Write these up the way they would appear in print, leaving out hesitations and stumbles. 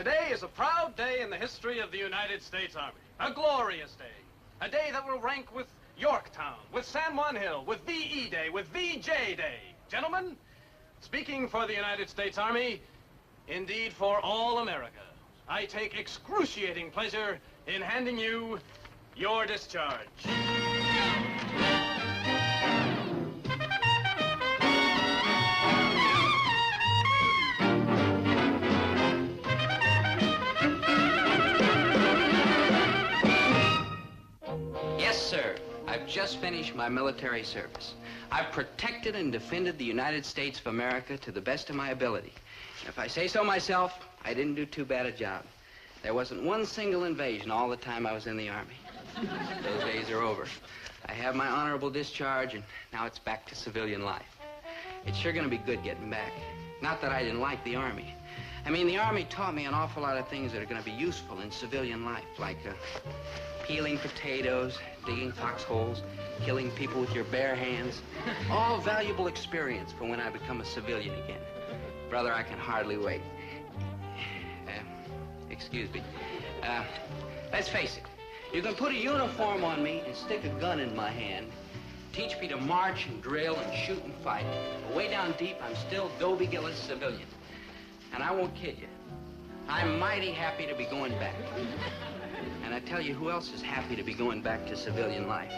Today is a proud day in the history of the United States Army. A glorious day. A day that will rank with Yorktown, with San Juan Hill, with VE Day, with VJ Day. Gentlemen, speaking for the United States Army, indeed for all America, I take excruciating pleasure in handing you your discharge. Yes, sir. I've just finished my military service. I've protected and defended the United States of America to the best of my ability. And if I say so myself, I didn't do too bad a job. There wasn't one single invasion all the time I was in the Army. Those days are over. I have my honorable discharge, and now it's back to civilian life. It's sure gonna be good getting back. Not that I didn't like the Army. I mean, the Army taught me an awful lot of things that are gonna be useful in civilian life, like peeling potatoes, digging foxholes, killing people with your bare hands. All valuable experience for when I become a civilian again. Brother, I can hardly wait. Excuse me. Let's face it. You can put a uniform on me and stick a gun in my hand. Teach me to march and drill and shoot and fight. But way down deep, I'm still Dobie Gillis civilian. And I won't kid you. I'm mighty happy to be going back. And I tell you who else is happy to be going back to civilian life.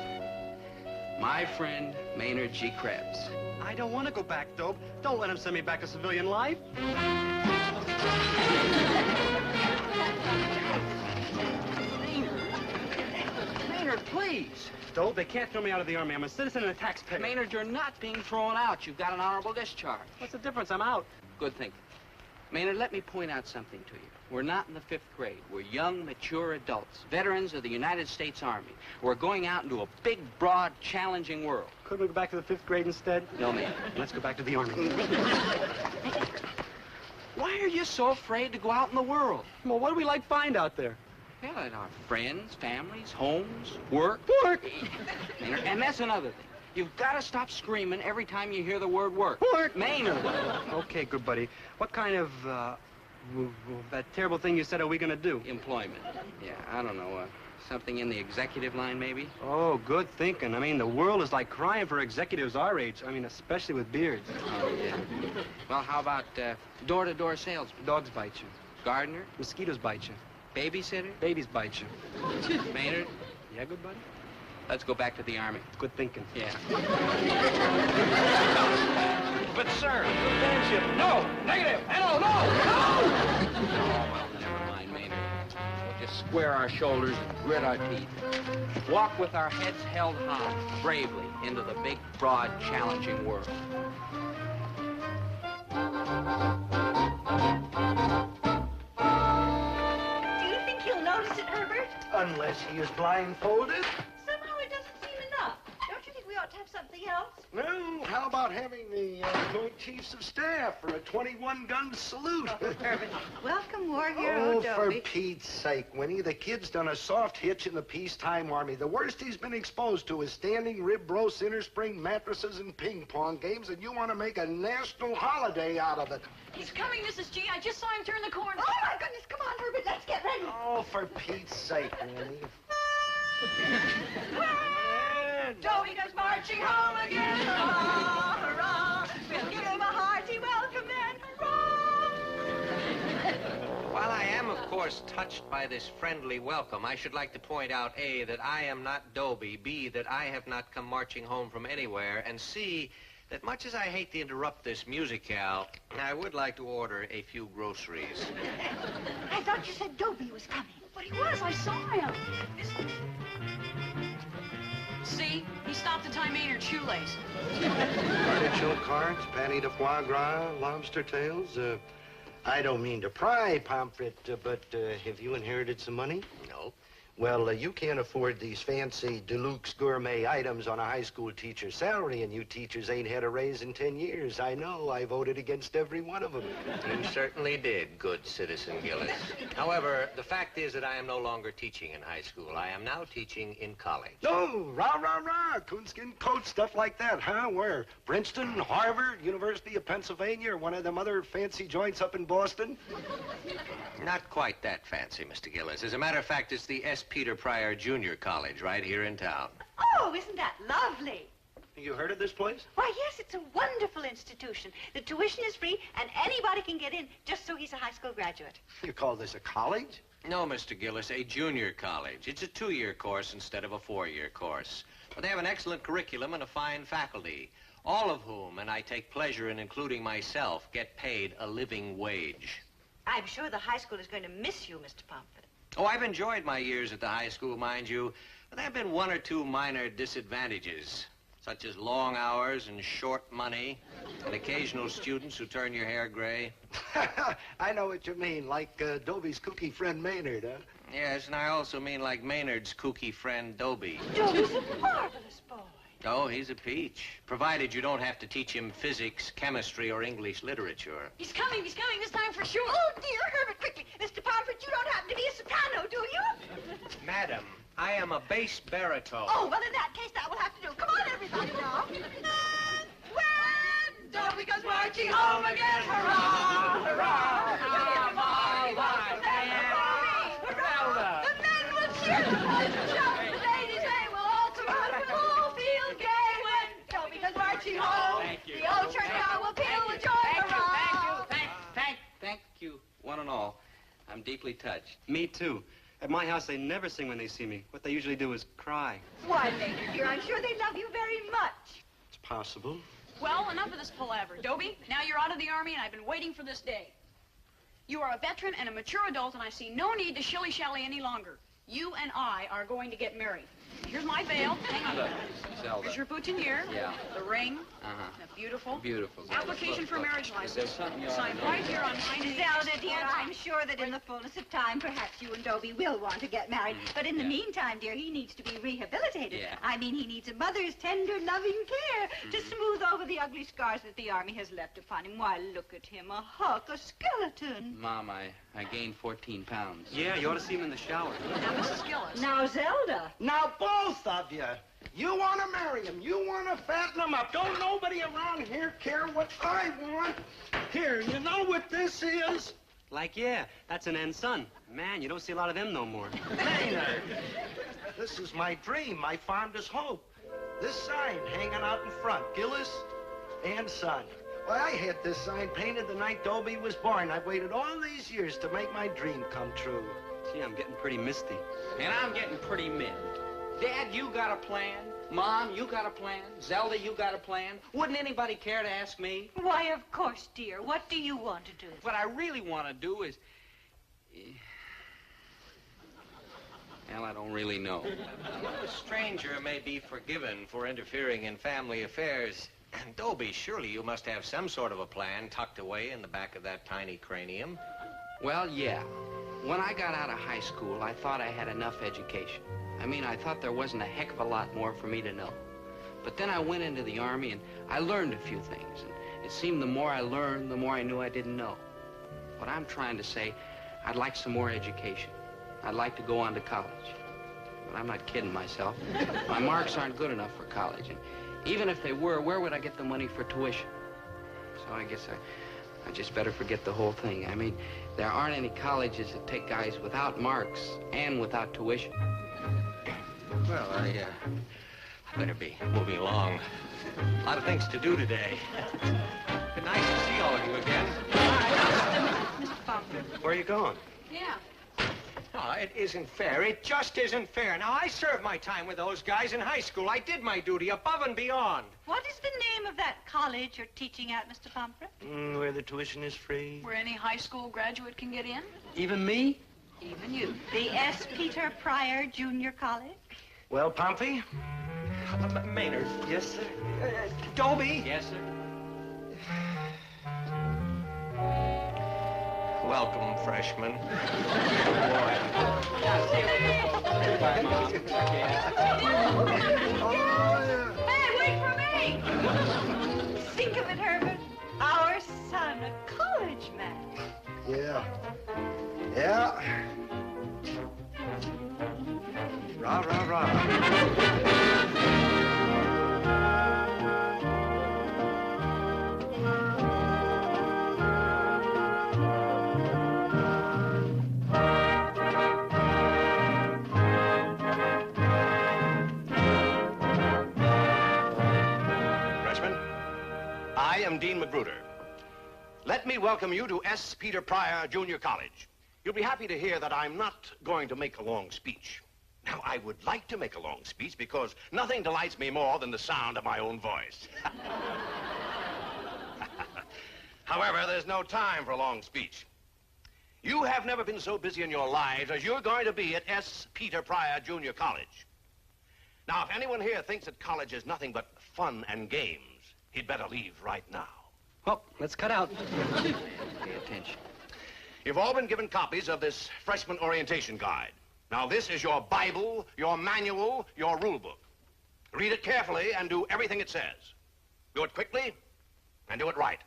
My friend, Maynard G. Krebs. I don't want to go back, Dope. Don't let him send me back to civilian life. Maynard, please. Dope, they can't throw me out of the Army. I'm a citizen and a taxpayer. Maynard, you're not being thrown out. You've got an honorable discharge. What's the difference? I'm out. Good thinking. Maynard, let me point out something to you. We're not in the 5th grade. We're young, mature adults, veterans of the United States Army. We're going out into a big, broad, challenging world. Couldn't we go back to the 5th grade instead? No, man. Let's go back to the Army. Why are you so afraid to go out in the world? Well, what do we like find out there? Well, our friends, families, homes, work. Work! Maynard, and that's another thing. You've got to stop screaming every time you hear the word work. Work! Maynard. Okay, good buddy. What kind of, that terrible thing you said are we gonna do? Employment. Yeah, I don't know. Something in the executive line, maybe? Oh, good thinking. I mean, the world is like crying for executives our age. I mean, especially with beards. Oh, yeah. Well, how about door-to-door salesman? Dogs bite you. Gardener? Mosquitoes bite you. Babysitter? Babies bite you. Maynard? Yeah, good buddy? Let's go back to the Army. Good thinking. Yeah. But, sir, no, negative, no, no, no! Oh, well, never mind, Maynard. We'll just square our shoulders and grit our teeth. Walk with our heads held high, bravely, into the big, broad, challenging world. Do you think he'll notice it, Herbert? Unless he is blindfolded. Somehow it doesn't seem enough. Don't you think we ought to have something else? Well, how about having the Joint Chiefs of Staff for a 21-gun salute? Oh, Herbert. Welcome, war hero Oh, for Dobie. Pete's sake, Winnie. The kid's done a soft hitch in the peacetime Army. The worst he's been exposed to is standing rib roasts, inner spring mattresses, and ping pong games, and you want to make a national holiday out of it. He's coming, Mrs. G. I just saw him turn the corner. Oh, my goodness. Come on, Herbert. Let's get ready. Oh, for Pete's sake, Winnie. Dobie goes marching home again. Hurrah, hurrah. We'll give him a hearty welcome then. Hurrah. While I am, of course, touched by this friendly welcome, I should like to point out, A, that I am not Dobie, B, that I have not come marching home from anywhere, and C, that much as I hate to interrupt this musicale, I would like to order a few groceries. I thought you said Dobie was coming. But he was. I saw him. See? He stopped to tie Maynard's shoelace. Artichoke cards, patty de foie gras, lobster tails. I don't mean to pry, Pomfret, but have you inherited some money? No. Well, you can't afford these fancy deluxe gourmet items on a high school teacher's salary, and you teachers ain't had a raise in 10 years. I know. I voted against every one of them. You certainly did, good citizen Gillis. However, the fact is that I am no longer teaching in high school. I am now teaching in college. Oh, rah, rah, rah, coonskin coat, stuff like that, huh? Where? Princeton, Harvard, University of Pennsylvania, or one of them other fancy joints up in Boston? Not quite that fancy, Mr. Gillis. As a matter of fact, it's the S. Peter Pryor Junior College right here in town. Oh, isn't that lovely? You heard of this place? Why, yes, it's a wonderful institution. The tuition is free, and anybody can get in, just so he's a high school graduate. You call this a college? No, Mr. Gillis, a junior college. It's a 2-year course instead of a 4-year course. But they have an excellent curriculum and a fine faculty, all of whom, and I take pleasure in including myself, get paid a living wage. I'm sure the high school is going to miss you, Mr. Pomfret. Oh, I've enjoyed my years at the high school, mind you, but there have been 1 or 2 minor disadvantages, such as long hours and short money, and occasional students who turn your hair gray. I know what you mean, like Dobie's kooky friend Maynard, huh? Yes, and I also mean like Maynard's kooky friend Dobie. Dobie's a marvelous boy. Oh, he's a peach, provided you don't have to teach him physics, chemistry, or English literature. He's coming this time for sure. Oh, dear, Herbert, quickly. Mr. Pomfret, you don't happen to be a soprano, do you? Madam, I am a bass baritone. Oh, well, in that case, that will have to do. Come on, everybody, now. And when Dobie goes marching home again, hurrah, hurrah, hurrah, my hurrah. The men will cheer, the boys will shout, the ladies, they will all come out and we'll all feel gay when Dobie goes marching home. The old church bell will peal with joy, hurrah. Thank you, one and all. I'm deeply touched. Me too. At my house, they never sing when they see me. What they usually do is cry. Why, Major dear, I'm sure they love you very much. It's possible. Well, enough of this palaver. Dobie, now you're out of the Army, and I've been waiting for this day. You are a veteran and a mature adult, and I see no need to shilly-shally any longer. You and I are going to get married. Here's my veil. Hang on. Look, Zelda. Here's your boutonniere. Yeah. The ring. Uh-huh. The beautiful. Beautiful. Zelda. Application Look, for look. marriage Is there license. something you ought to Signed know? right here on my Zelda, dear, I'm sure that in the fullness of time, perhaps you and Dobie will want to get married. But in the Yeah. meantime, dear, he needs to be rehabilitated. Yeah. I mean, he needs a mother's tender, loving care to smooth over the ugly scars that the Army has left upon him. Why, look at him, a hulk, a skeleton. Mom, I gained 14 pounds. Yeah, you ought to see him in the shower. Now, Mrs. Gillis. Now, Zelda. Now, both of you, you want to marry him. You want to fatten him up. Don't nobody around here care what I want. Here, you know what this is? Like, yeah, that's an end son. Man, you don't see a lot of them no more. Maynard. This is my dream, my fondest hope. This sign hanging out in front, Gillis and Son. Well, I had this sign painted the night Dobie was born. I've waited all these years to make my dream come true. Gee, I'm getting pretty misty. And I'm getting pretty mid. Dad, you got a plan? Mom, you got a plan? Zelda, you got a plan? Wouldn't anybody care to ask me? Why, of course, dear. What do you want to do? What I really want to do is... Well, I don't really know. A stranger may be forgiven for interfering in family affairs. Dobie, surely you must have some sort of a plan tucked away in the back of that tiny cranium. Well, yeah. When I got out of high school, I thought I had enough education. I mean, I thought there wasn't a heck of a lot more for me to know. But then I went into the Army, and I learned a few things. And it seemed the more I learned, the more I knew I didn't know. What I'm trying to say, I'd like some more education. I'd like to go on to college. But I'm not kidding myself. My marks aren't good enough for college. And even if they were, where would I get the money for tuition? So I guess I just better forget the whole thing. I mean, there aren't any colleges that take guys without marks and without tuition. Well, I better be moving along. A lot of things to do today. Been nice to see all of you again. Mr. Pomfret. Where are you going? Yeah. Oh, it isn't fair. It just isn't fair. Now, I served my time with those guys in high school. I did my duty above and beyond. What is the name of that college you're teaching at, Mr. Pomfret? Where the tuition is free. Where any high school graduate can get in. Even me? Even you. The S. Peter Pryor Junior College? Well, Pompey? Maynard. Yes, sir. Dobie. Yes, sir. Welcome, freshman. Bye, Mom. Hey, wait for me! Think of it, Herbert. Our son, a college man. Yeah. Yeah. Rah, rah, rah. I am Dean Magruder. Let me welcome you to S. Peter Pryor Junior College. You'll be happy to hear that I'm not going to make a long speech. Now, I would like to make a long speech because nothing delights me more than the sound of my own voice. However, there's no time for a long speech. You have never been so busy in your lives as you're going to be at S. Peter Pryor Junior College. Now, if anyone here thinks that college is nothing but fun and games, he'd better leave right now. Well, let's cut out. Pay attention. You've all been given copies of this freshman orientation guide. Now, this is your Bible, your manual, your rule book. Read it carefully and do everything it says. Do it quickly and do it right.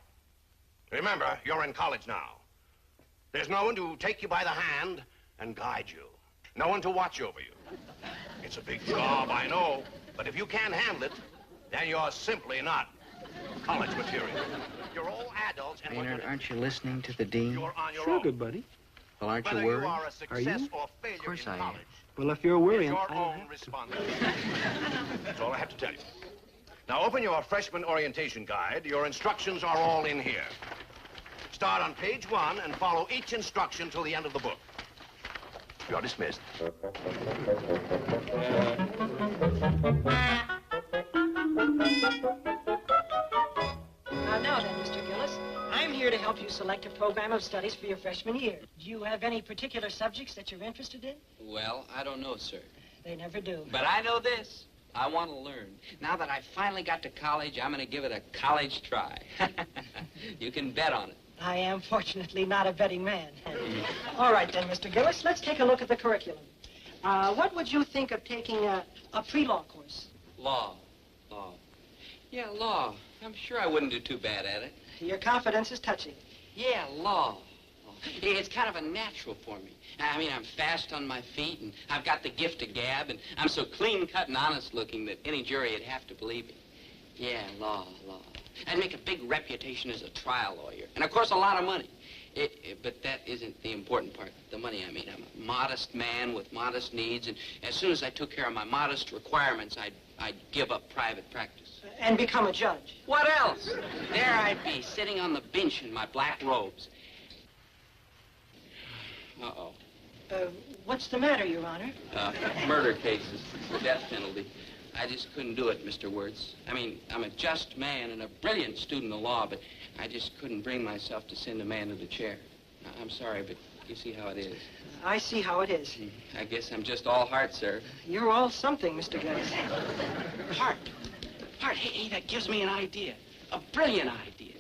Remember, you're in college now. There's no one to take you by the hand and guide you. No one to watch over you. It's a big job, I know, but if you can't handle it, then you're simply not college material. You're all adults and Maynard, aren't you listening to the dean? you're on your Sure, own. good buddy. Well, aren't Whether you worried? you are a success you? or failure Of course in I am. college, Well, if you're worrying, it's your I own have to. responsibility. That's all I have to tell you. Now, open your freshman orientation guide. Your instructions are all in here. Start on page 1 and follow each instruction till the end of the book. You're dismissed. Now then, Mr. Gillis, I'm here to help you select a program of studies for your freshman year. Do you have any particular subjects that you're interested in? Well, I don't know, sir. They never do. But I know this. I want to learn. Now that I finally got to college, I'm going to give it a college try. You can bet on it. I am fortunately not a betting man. All right then, Mr. Gillis, let's take a look at the curriculum. What would you think of taking a pre-law course? Law. Yeah, law. I'm sure I wouldn't do too bad at it. Your confidence is touching. Yeah, law. It's kind of a natural for me. I mean, I'm fast on my feet, and I've got the gift of gab, and I'm so clean-cut and honest-looking that any jury would have to believe me. Yeah, law. I'd make a big reputation as a trial lawyer, and, of course, a lot of money. But that isn't the important part, the money, I mean. I'm a modest man with modest needs, and as soon as I took care of my modest requirements, I'd give up private practice. And become a judge. What else? There I'd be, sitting on the bench in my black robes. Uh-oh. What's the matter, Your Honor? Murder cases, the death penalty. I just couldn't do it, Mr. Wirtz. I mean, I'm a just man and a brilliant student of law, but I just couldn't bring myself to send a man to the chair. I'm sorry, but you see how it is. I see how it is. I guess I'm just all heart, sir. You're all something, Mr. Gillis. Heart. Hey, that gives me an idea. A brilliant idea.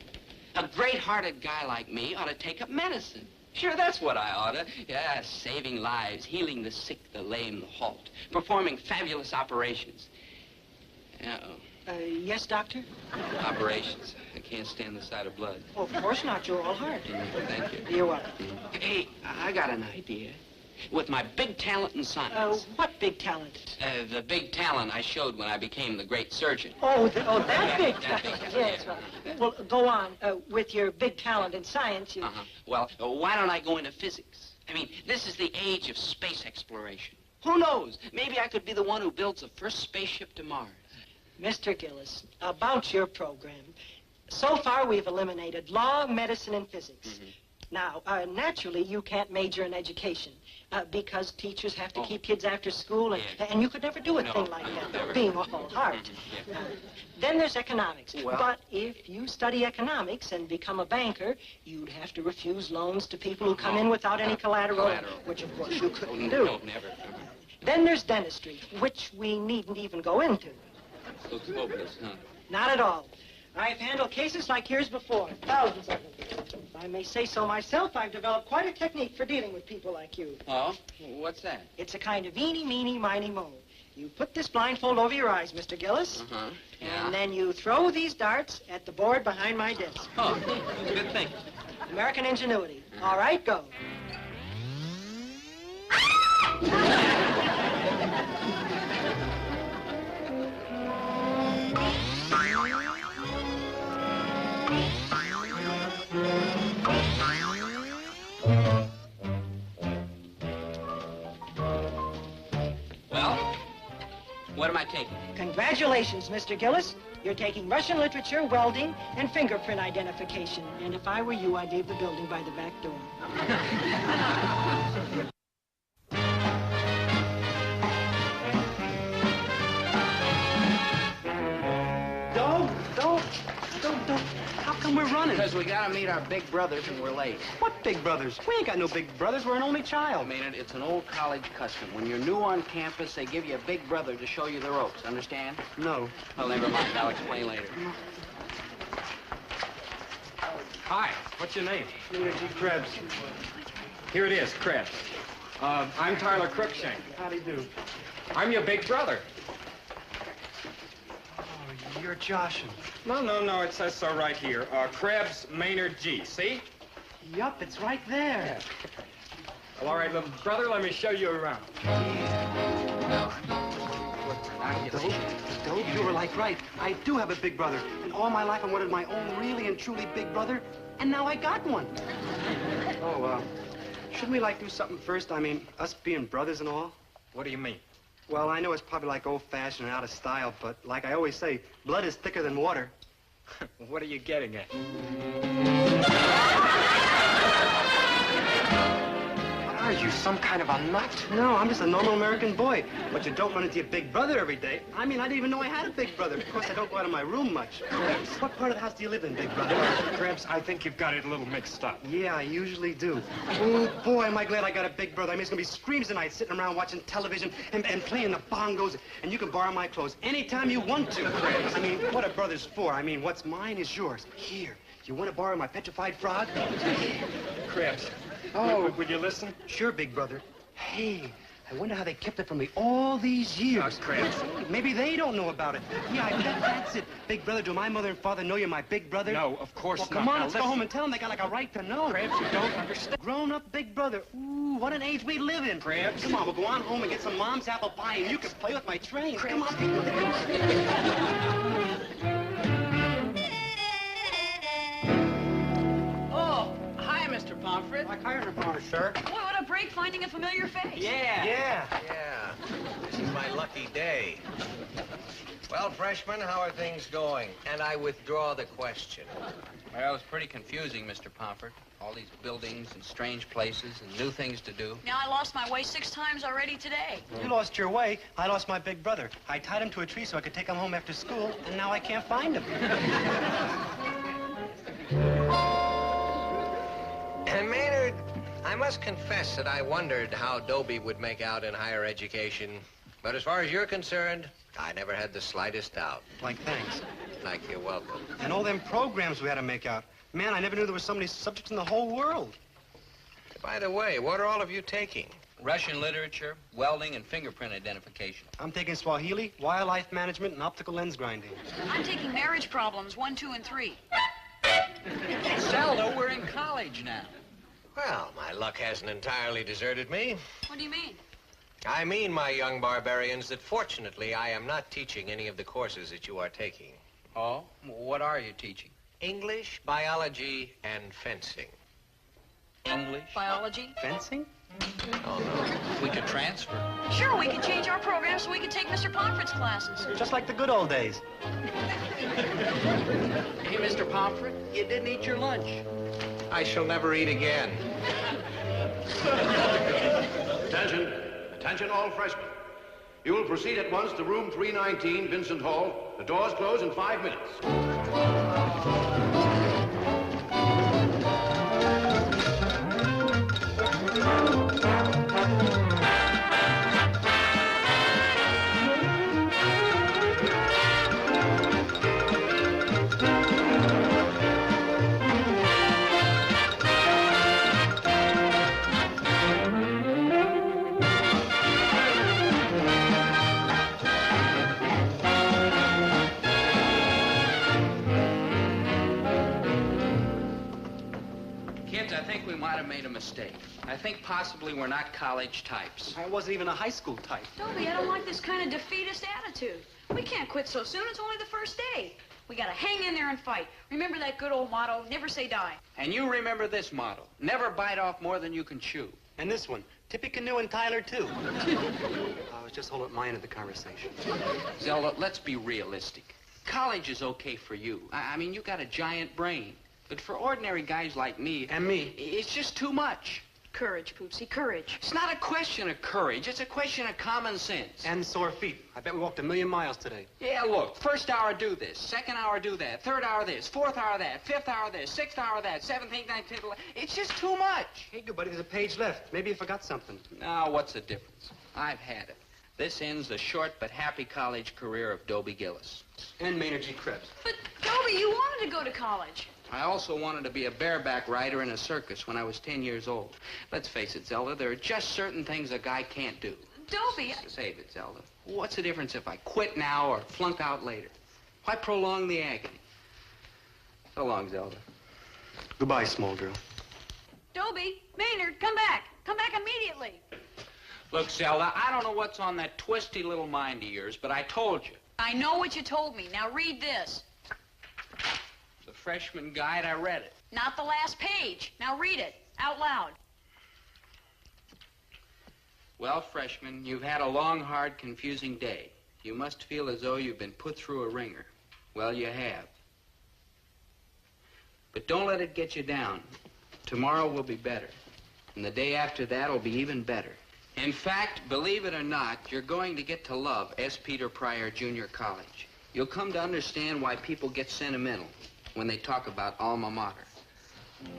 A great-hearted guy like me ought to take up medicine. Sure, that's what I ought to. Yeah, saving lives, healing the sick, the lame, the halt, performing fabulous operations. Uh-oh. Yes, Doctor? Operations. I can't stand the sight of blood. Oh, of course not. You're all heart. Thank you. You're welcome. Hey, I got an idea. With my big talent in science. What big talent? The big talent I showed when I became the great surgeon. That big That talent. big talent, Yes, well, go on. With your big talent in science, you... Well, why don't I go into physics? I mean, this is the age of space exploration. Who knows? Maybe I could be the one who builds the first spaceship to Mars. Mr. Gillis, about your program. So far, we've eliminated law, medicine, and physics. Now, naturally, you can't major in education because teachers have to keep kids after school, and you could never do a thing like that, never. being all heart. Then there's economics. Well- But if you study economics and become a banker, you'd have to refuse loans to people who come in without any collateral, which, of course, you couldn't do. No, never. Then there's dentistry, which we needn't even go into. Looks hopeless, huh? Not at all. I've handled cases like yours before, thousands of them. If I may say so myself, I've developed quite a technique for dealing with people like you. Oh? What's that? It's a kind of eeny, meeny, miny, mo. You put this blindfold over your eyes, Mr. Gillis. Uh-huh. Yeah. And then you throw these darts at the board behind my desk. Oh, good thing. American ingenuity. All right, go. Well, what am I taking? Congratulations, Mr. Gillis. You're taking Russian literature, welding, and fingerprint identification. And if I were you, I'd leave the building by the back door. Don't. How come we're running? Because we gotta meet our big brothers and we're late. What big brothers? We ain't got no big brothers. We're an only child. Maynard, it's an old college custom. When you're new on campus, they give you a big brother to show you the ropes. Understand? No. Well, never mind. I'll explain later. Hi, what's your name? G. Krebs. Here it is, Krebs. I'm Tyler Crookshank. How do you do? I'm your big brother. Oh, you're Joshin. No, it says so right here. Krebs Maynard G, see? Yup, it's right there. Well, all right, little brother, let me show you around. Dobe, you were like right. I do have a big brother. And all my life I wanted my own really and truly big brother. And now I got one. Oh, shouldn't we, like, do something first? I mean, us being brothers and all? What do you mean? Well, I know it's probably, like, old-fashioned and out of style, but like I always say, blood is thicker than water. What are you getting at? What are you, some kind of a nut? No, I'm just a normal American boy. But you don't run into your big brother every day. I mean, I didn't even know I had a big brother. Of course, I don't go out of my room much. Krebs, what part of the house do you live in, big brother? Krebs, I think you've got it a little mixed up. Yeah, I usually do. Oh, boy, am I glad I got a big brother. I mean, it's gonna be screams tonight, sitting around watching television and playing the bongos. And you can borrow my clothes anytime you want to. I mean, what are brothers for? I mean, what's mine is yours. Here, you want to borrow my petrified frog? Krebs, would you listen? Sure, big brother. Hey, I wonder how they kept it from me all these years. Krebs. Maybe they don't know about it. Yeah, I bet that's it. Big brother, do my mother and father know you're my big brother? No, of course well, not. come on, Now, let's go home and tell them they got like a right to know. Krebs, you don't understand. Grown-up big brother. Ooh, what an age we live in. Krebs. Come on, we'll go on home and get some mom's apple pie and you can play with my train. Krebs. Come on, big brother. Oh, hi, Mr. Pomfret. Like hiring a bar, sir. Boy, what a break finding a familiar face. Yeah. Yeah, this is my lucky day. Well, freshmen, how are things going? And I withdraw the question. Well, it's pretty confusing, Mr. Pomfret. All these buildings and strange places and new things to do. Now I lost my way 6 times already today. You lost your way. I lost my big brother. I tied him to a tree so I could take him home after school, and now I can't find him. And Maynard, I must confess that I wondered how Dobie would make out in higher education. But as far as you're concerned, I never had the slightest doubt. Like, thanks. Like you're welcome. And all them programs we had to make out. Man, I never knew there was so many subjects in the whole world. By the way, what are all of you taking? Russian literature, welding, and fingerprint identification. I'm taking Swahili, wildlife management, and optical lens grinding. I'm taking marriage problems 1, 2, and 3. Zelda, we're in college now. Well, my luck hasn't entirely deserted me. What do you mean? I mean, my young barbarians, that fortunately I am not teaching any of the courses that you are taking. Oh? What are you teaching? English, biology, and fencing. English? Biology? Fencing? Oh, no. We could transfer. Sure, we can change our program so we can take Mr. Pomfret's classes. Just like the good old days. Hey, Mr. Pomfret, you didn't eat your lunch. I shall never eat again. Attention. Attention all freshmen. You will proceed at once to room 319, Vincent Hall. The doors close in 5 minutes. think we might have made a mistake. I think possibly we're not college types. I wasn't even a high school type. Dobie, I don't like this kind of defeatist attitude. We can't quit so soon. It's only the first day. We gotta hang in there and fight. Remember that good old motto, never say die. And you remember this motto, never bite off more than you can chew. And this one, Tippecanoe and Tyler, too. I was just holding up my end of the conversation. Zelda, let's be realistic. College is okay for you. I mean, you got a giant brain. But for ordinary guys like me... And me. It's just too much. Courage, Poopsie, courage. It's not a question of courage. It's a question of common sense. And sore feet. I bet we walked 1,000,000 miles today. Yeah, look, first hour do this, second hour do that, third hour this, fourth hour that, fifth hour this, sixth hour that, 17th, 19th, 11th. It's just too much. Hey, good buddy, there's a page left. Maybe you forgot something. Now, what's the difference? I've had it. This ends the short but happy college career of Dobie Gillis. And Maynard G. Krebs. But, Dobie, you wanted to go to college. I also wanted to be a bareback rider in a circus when I was 10 years old. Let's face it, Zelda, there are just certain things a guy can't do. Dobie, Save it, Zelda. What's the difference if I quit now or flunk out later? Why prolong the agony? So long, Zelda. Goodbye, small girl. Dobie, Maynard, come back. Come back immediately. Look, Zelda, I don't know what's on that twisty little mind of yours, but I told you. I know what you told me. Now read this. The freshman guide, I read it. Not the last page. Now read it out loud. Well, freshman, you've had a long, hard, confusing day. You must feel as though you've been put through a ringer. Well, you have. But don't let it get you down. Tomorrow will be better. And the day after that will be even better. In fact, believe it or not, you're going to get to love S. Peter Pryor Junior College. You'll come to understand why people get sentimental when they talk about alma mater.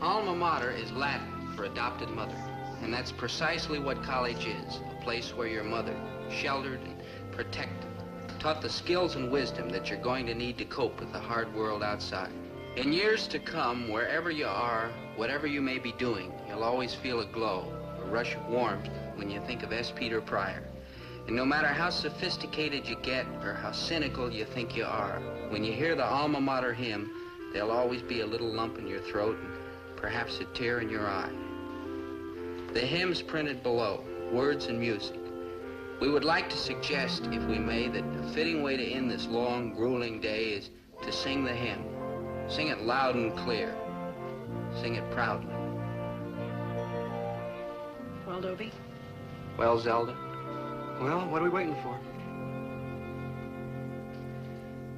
Alma mater is Latin for adopted mother. And that's precisely what college is, a place where your mother, sheltered and protected, taught the skills and wisdom that you're going to need to cope with the hard world outside. In years to come, wherever you are, whatever you may be doing, you'll always feel a glow, a rush of warmth when you think of S. Peter Pryor. And no matter how sophisticated you get or how cynical you think you are, when you hear the alma mater hymn, there'll always be a little lump in your throat and perhaps a tear in your eye. The hymn's printed below, words and music. We would like to suggest, if we may, that a fitting way to end this long, grueling day is to sing the hymn. Sing it loud and clear. Sing it proudly. Well, Dobie? Well, Zelda? Well, what are we waiting for?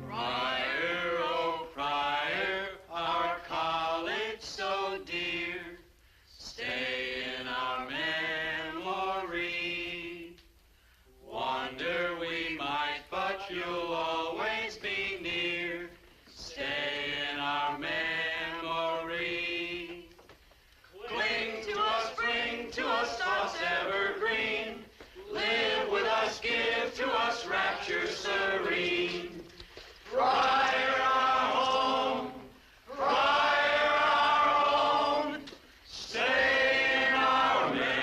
Pryor, oh Pryor, our college so dear, stay in our memory. Wonder we might, but you'll always be near. Stay in our memory. Cling to us, bring to us thoughts evergreen. Live with us, give to us rapture serene. Pryor our home, Pryor our own, stay in our memory.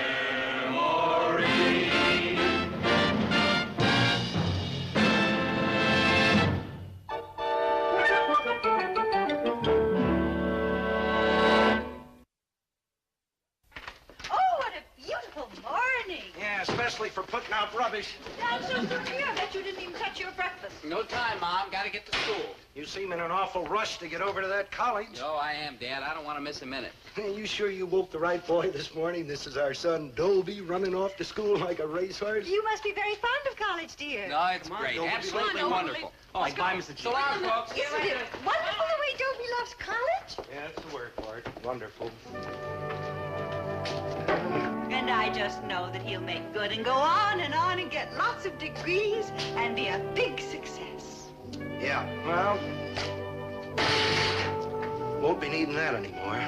Oh, what a beautiful morning. Yeah, especially for putting out rubbish. I'm so sorry. I bet you didn't even touch your breakfast. No time, Mom. Gotta get to school. You seem in an awful rush to get over to that college. No, I am, Dad. I don't want to miss a minute. You sure you woke the right boy this morning? This is our son, Dobie, running off to school like a racehorse. You must be very fond of college, dear. No, it's great. Dobie. Absolutely wonderful. Oh, bye, Mr. G. So long, folks. Isn't it wonderful the way Dobie loves college? Yeah, that's the word for it. Wonderful. And I just know that he'll make good and go on and get lots of degrees and be a big success. Yeah, well, won't be needing that anymore.